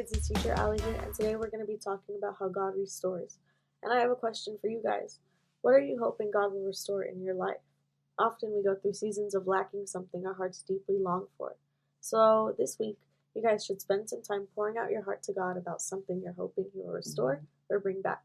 kids, it's teacher Allie here, and today we're going to be talking about how God restores. And I have a question for you guys. What are you hoping God will restore in your life? Often we go through seasons of lacking something our hearts deeply long for. So this week, you guys should spend some time pouring out your heart to God about something you're hoping He will restore or bring back.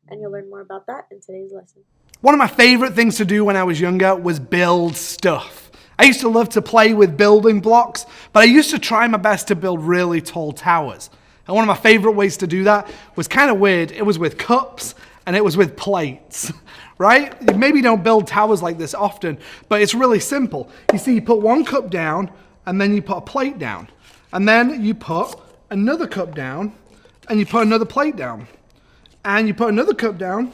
And you'll learn more about that in today's lesson. One of my favorite things to do when I was younger was build stuff. I used to love to play with building blocks, but I used to try my best to build really tall towers. And one of my favorite ways to do that was kind of weird. It was with cups and it was with plates, right? You maybe don't build towers like this often, but it's really simple. You see, you put one cup down and then you put a plate down. And then you put another cup down and you put another plate down. And you put another cup down,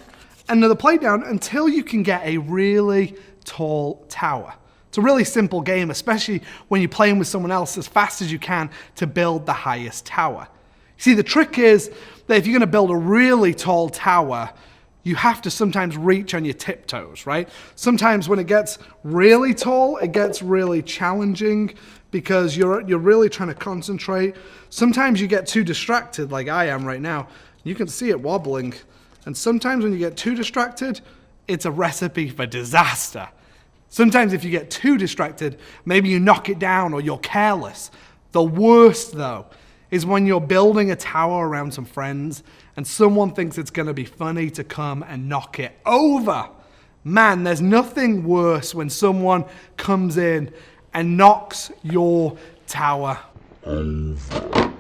another plate down, until you can get a really tall tower. It's a really simple game, especially when you're playing with someone else, as fast as you can to build the highest tower. See, the trick is that if you're going to build a really tall tower, you have to sometimes reach on your tiptoes, right? Sometimes when it gets really tall, it gets really challenging because you're really trying to concentrate. Sometimes you get too distracted, like I am right now. You can see it wobbling. And sometimes when you get too distracted, it's a recipe for disaster. Sometimes if you get too distracted, maybe you knock it down or you're careless. The worst, though, is when you're building a tower around some friends and someone thinks it's going to be funny to come and knock it over. Man, there's nothing worse when someone comes in and knocks your tower over.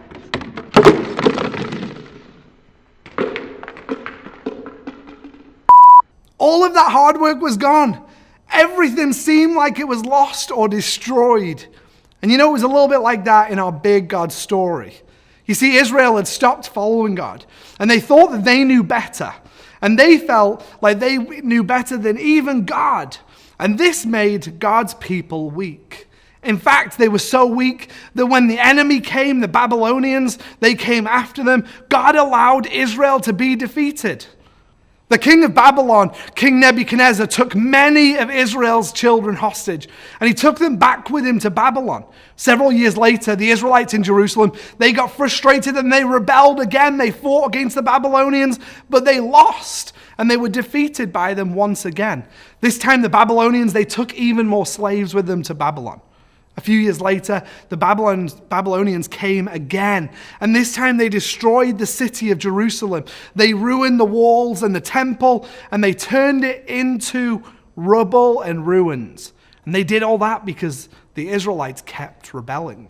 All of that hard work was gone. Everything seemed like it was lost or destroyed. And you know, it was a little bit like that in our big God story. You see, Israel had stopped following God, and they thought that they knew better. And they felt like they knew better than even God. And this made God's people weak. In fact, they were so weak that when the enemy came, the Babylonians, they came after them, God allowed Israel to be defeated. The king of Babylon, King Nebuchadnezzar, took many of Israel's children hostage, and he took them back with him to Babylon. Several years later, the Israelites in Jerusalem, they got frustrated and they rebelled again. They fought against the Babylonians, but they lost, and they were defeated by them once again. This time, the Babylonians, they took even more slaves with them to Babylon. A few years later, the Babylonians came again, and this time they destroyed the city of Jerusalem. They ruined the walls and the temple, and they turned it into rubble and ruins. And they did all that because the Israelites kept rebelling.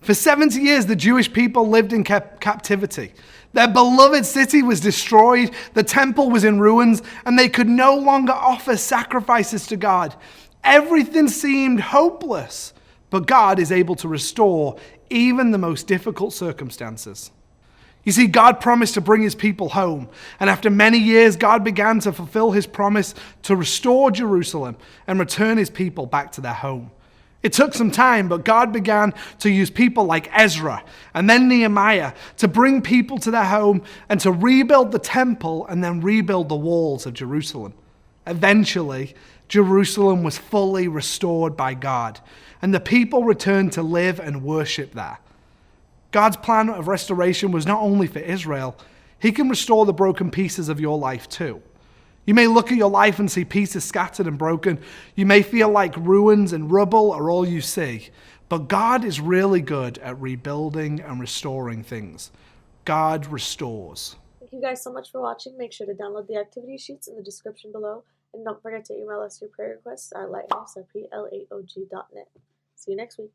For 70 years, the Jewish people lived in captivity. Their beloved city was destroyed, the temple was in ruins, and they could no longer offer sacrifices to God. Everything seemed hopeless. But God is able to restore even the most difficult circumstances. You see, God promised to bring his people home. And after many years, God began to fulfill his promise to restore Jerusalem and return his people back to their home. It took some time, but God began to use people like Ezra and then Nehemiah to bring people to their home and to rebuild the temple and then rebuild the walls of Jerusalem. Eventually, Jerusalem was fully restored by God, and the people returned to live and worship there. God's plan of restoration was not only for Israel. He can restore the broken pieces of your life too. You may look at your life and see pieces scattered and broken. You may feel like ruins and rubble are all you see. But God is really good at rebuilding and restoring things. God restores. Thank you guys so much for watching. Make sure to download the activity sheets in the description below. And don't forget to email us your prayer requests at lighthouse@plaog.net. See you next week.